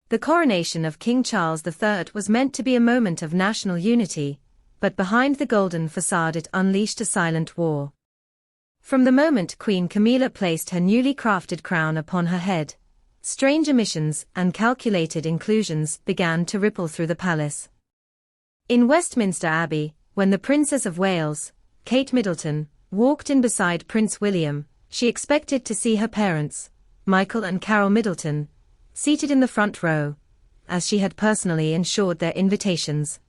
The coronation of King Charles III was meant to be a moment of national unity, but behind the golden facade it unleashed a silent war. From the moment Queen Camilla placed her newly crafted crown upon her head, strange omissions and calculated inclusions began to ripple through the palace. In Westminster Abbey, when the Princess of Wales, Kate Middleton, walked in beside Prince William, she expected to see her parents, Michael and Carol Middleton, seated in the front row, as she had personally ensured their invitations.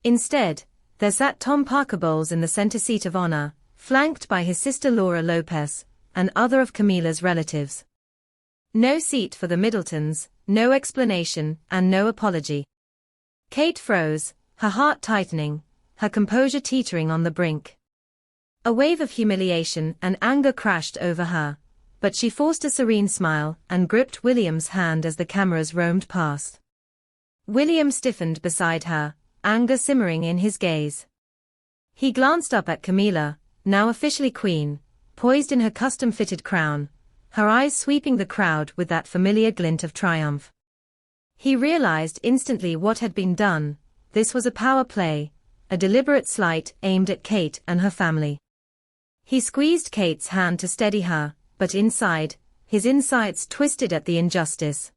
Instead, there sat Tom Parker Bowles in the center seat of honor, flanked by his sister Laura Lopez, and other of Camilla's relatives. No seat for the Middletons, no explanation, and no apology. Kate froze, her heart tightening, her composure teetering on the brink. A wave of humiliation and anger crashed over her, but she forced a serene smile and gripped William's hand as the cameras roamed past. William stiffened beside her, anger simmering in his gaze. He glanced up at Camilla, now officially queen, poised in her custom-fitted crown, her eyes sweeping the crowd with that familiar glint of triumph. He realized instantly what had been done. This was a power play, a deliberate slight aimed at Kate and her family. He squeezed Kate's hand to steady her, but inside, his insides twisted at the injustice.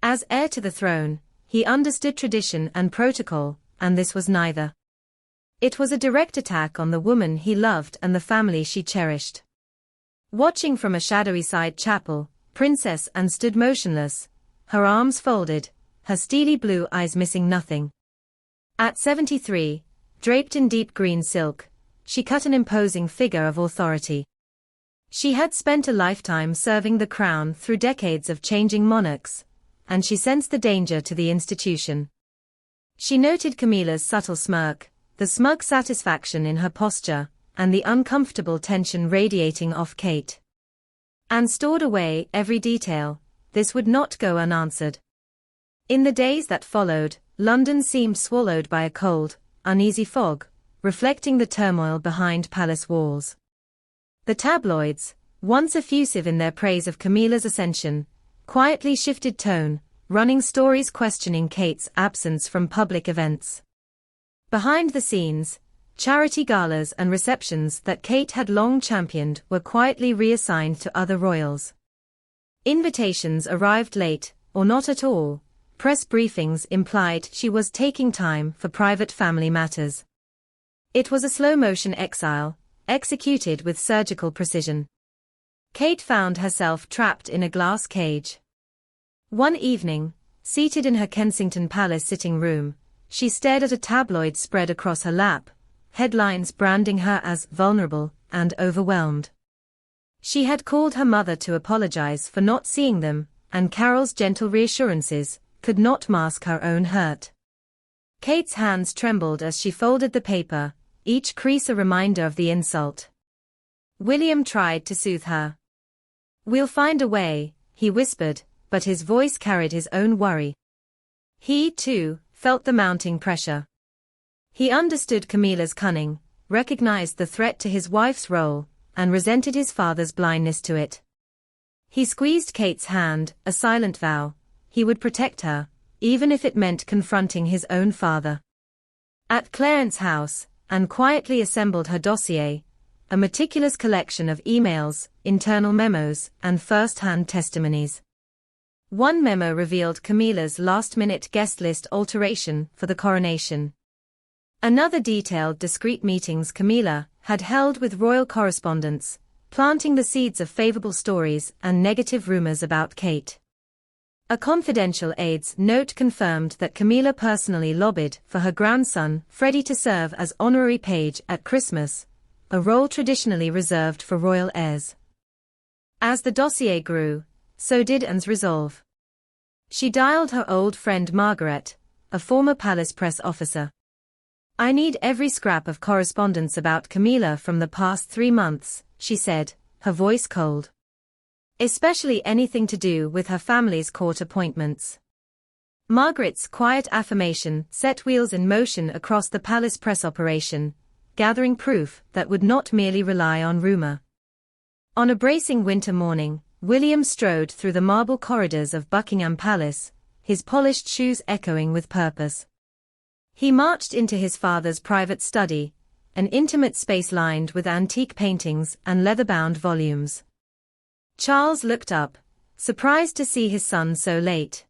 As heir to the throne, he understood tradition and protocol, and this was neither. It was a direct attack on the woman he loved and the family she cherished. Watching from a shadowy side chapel, Princess Anne stood motionless, her arms folded, her steely blue eyes missing nothing. At 73, draped in deep green silk, she cut an imposing figure of authority. She had spent a lifetime serving the crown through decades of changing monarchs, and she sensed the danger to the institution. She noted Camilla's subtle smirk, the smug satisfaction in her posture, and the uncomfortable tension radiating off Kate. Anne stored away every detail. This would not go unanswered. In the days that followed, London seemed swallowed by a cold, uneasy fog, reflecting the turmoil behind palace walls. The tabloids, once effusive in their praise of Camilla's ascension, quietly shifted tone, running stories questioning Kate's absence from public events. Behind the scenes, charity galas and receptions that Kate had long championed were quietly reassigned to other royals. Invitations arrived late, or not at all. Press briefings implied she was taking time for private family matters. It was a slow-motion exile, executed with surgical precision. Kate found herself trapped in a glass cage. One evening, seated in her Kensington Palace sitting room, she stared at a tabloid spread across her lap, headlines branding her as vulnerable and overwhelmed. She had called her mother to apologize for not seeing them, and Carol's gentle reassurances could not mask her own hurt. Kate's hands trembled as she folded the paper, each crease a reminder of the insult. William tried to soothe her. "We'll find a way," he whispered, but his voice carried his own worry. He, too, felt the mounting pressure. He understood Camilla's cunning, recognized the threat to his wife's role, and resented his father's blindness to it. He squeezed Kate's hand, a silent vow. He would protect her, even if it meant confronting his own father. At Clarence's house, Anne quietly assembled her dossier, a meticulous collection of emails, internal memos, and first-hand testimonies. One memo revealed Camilla's last-minute guest list alteration for the coronation. Another detailed discreet meetings Camilla had held with royal correspondents, planting the seeds of favorable stories and negative rumors about Kate. A confidential aide's note confirmed that Camilla personally lobbied for her grandson, Freddie, to serve as honorary page at Christmas, a role traditionally reserved for royal heirs. As the dossier grew, so did Anne's resolve. She dialed her old friend Margaret, a former palace press officer. "I need every scrap of correspondence about Camilla from the past 3 months," she said, her voice cold. "Especially anything to do with her family's court appointments." Margaret's quiet affirmation set wheels in motion across the palace press operation, gathering proof that would not merely rely on rumor. On a bracing winter morning, William strode through the marble corridors of Buckingham Palace, his polished shoes echoing with purpose. He marched into his father's private study, an intimate space lined with antique paintings and leather-bound volumes. Charles looked up, surprised to see his son so late.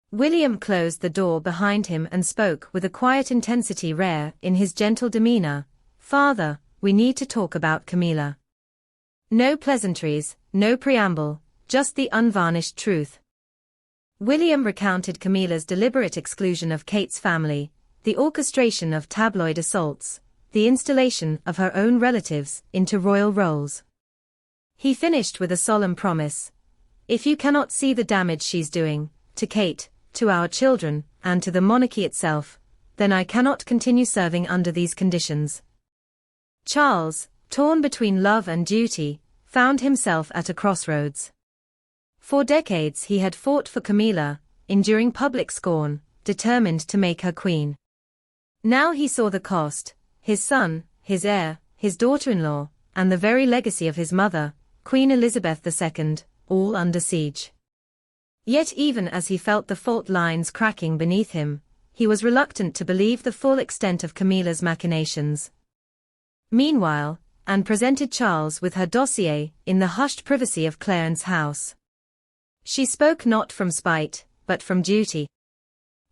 William closed the door behind him and spoke with a quiet intensity rare in his gentle demeanor. "Father, we need to talk about Camilla." No pleasantries, no preamble, just the unvarnished truth. William recounted Camilla's deliberate exclusion of Kate's family, the orchestration of tabloid assaults, the installation of her own relatives into royal roles. He finished with a solemn promise. "If you cannot see the damage she's doing, to Kate, to our children, and to the monarchy itself, then I cannot continue serving under these conditions." Charles, torn between love and duty, found himself at a crossroads. For decades he had fought for Camilla, enduring public scorn, determined to make her queen. Now he saw the cost: his son, his heir, his daughter-in-law, and the very legacy of his mother, Queen Elizabeth II, all under siege. Yet even as he felt the fault lines cracking beneath him, he was reluctant to believe the full extent of Camilla's machinations. Meanwhile, Anne presented Charles with her dossier in the hushed privacy of Clarence's house. She spoke not from spite, but from duty.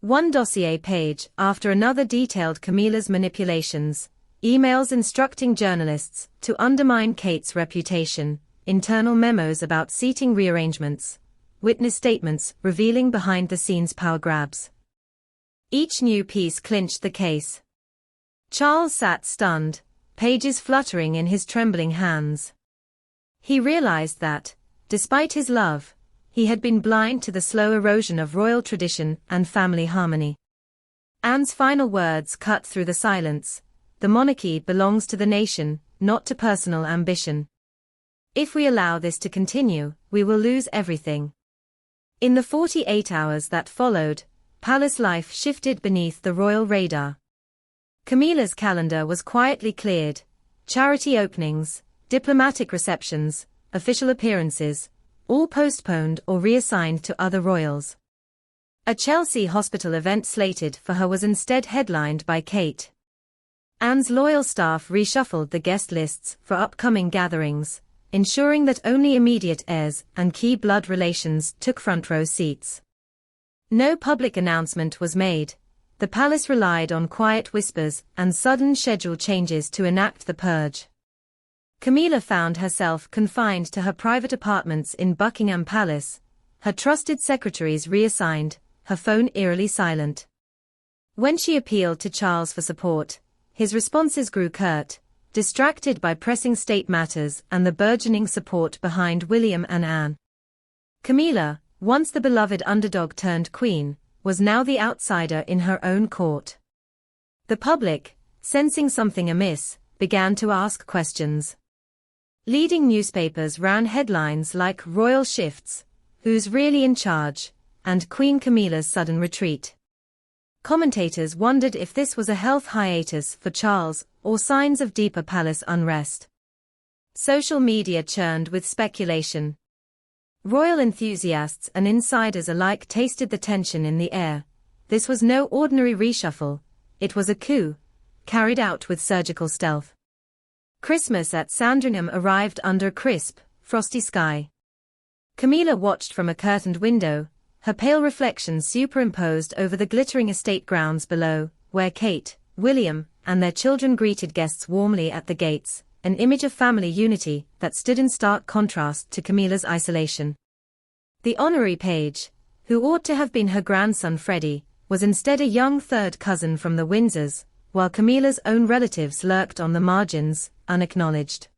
One dossier page after another detailed Camilla's manipulations, emails instructing journalists to undermine Kate's reputation, internal memos about seating rearrangements, witness statements revealing behind-the-scenes power grabs. Each new piece clinched the case. Charles sat stunned, pages fluttering in his trembling hands. He realized that, despite his love, he had been blind to the slow erosion of royal tradition and family harmony. Anne's final words cut through the silence: "The monarchy belongs to the nation, not to personal ambition. If we allow this to continue, we will lose everything." In the 48 hours that followed, palace life shifted beneath the royal radar. Camilla's calendar was quietly cleared: charity openings, diplomatic receptions, official appearances, all postponed or reassigned to other royals. A Chelsea hospital event slated for her was instead headlined by Kate. Anne's loyal staff reshuffled the guest lists for upcoming gatherings, ensuring that only immediate heirs and key blood relations took front-row seats. No public announcement was made. The palace relied on quiet whispers and sudden schedule changes to enact the purge. Camilla found herself confined to her private apartments in Buckingham Palace, her trusted secretaries reassigned, her phone eerily silent. When she appealed to Charles for support, his responses grew curt, distracted by pressing state matters and the burgeoning support behind William and Anne. Camilla, once the beloved underdog turned queen, was now the outsider in her own court. The public, sensing something amiss, began to ask questions. Leading newspapers ran headlines like "Royal Shifts," "Who's Really in Charge?" and "Queen Camilla's Sudden Retreat." Commentators wondered if this was a health hiatus for Charles or signs of deeper palace unrest. Social media churned with speculation. Royal enthusiasts and insiders alike tasted the tension in the air. This was no ordinary reshuffle, it was a coup, carried out with surgical stealth. Christmas at Sandringham arrived under a crisp, frosty sky. Camilla watched from a curtained window, her pale reflection superimposed over the glittering estate grounds below, where Kate, William, and their children greeted guests warmly at the gates, an image of family unity that stood in stark contrast to Camilla's isolation. The honorary page, who ought to have been her grandson Freddie, was instead a young third cousin from the Windsors, while Camilla's own relatives lurked on the margins, unacknowledged.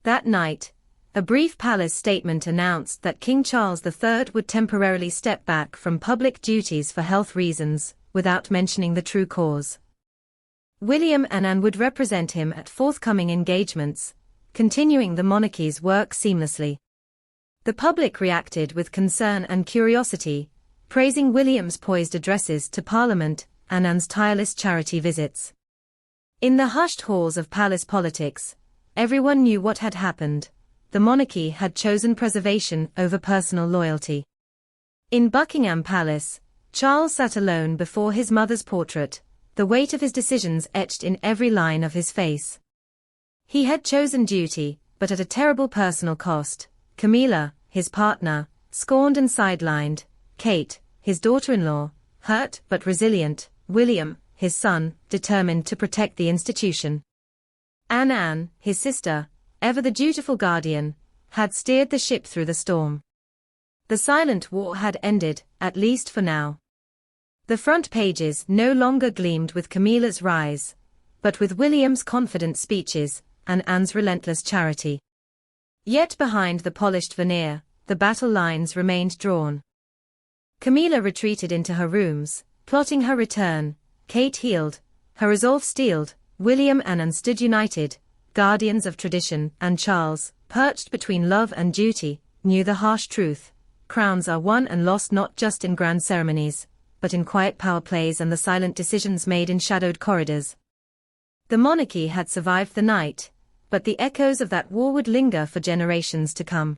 That night, a brief palace statement announced that King Charles III would temporarily step back from public duties for health reasons, without mentioning the true cause. William and Anne would represent him at forthcoming engagements, continuing the monarchy's work seamlessly. The public reacted with concern and curiosity, praising William's poised addresses to Parliament and Anne's tireless charity visits. In the hushed halls of palace politics, everyone knew what had happened. the monarchy had chosen preservation over personal loyalty. In Buckingham Palace, Charles sat alone before his mother's portrait, the weight of his decisions etched in every line of his face. He had chosen duty, but at a terrible personal cost. Camilla, his partner, scorned and sidelined. Kate, his daughter-in-law, hurt but resilient. William, his son, determined to protect the institution. Anne, his sister, ever the dutiful guardian, had steered the ship through the storm. The silent war had ended, at least for now. The front pages no longer gleamed with Camilla's rise, but with William's confident speeches and Anne's relentless charity. Yet behind the polished veneer, the battle lines remained drawn. Camilla retreated into her rooms, plotting her return. Kate healed, her resolve steeled. William and Anne stood united, guardians of tradition, and Charles, perched between love and duty, knew the harsh truth. Crowns are won and lost not just in grand ceremonies, but in quiet power plays and the silent decisions made in shadowed corridors. The monarchy had survived the night, but the echoes of that war would linger for generations to come.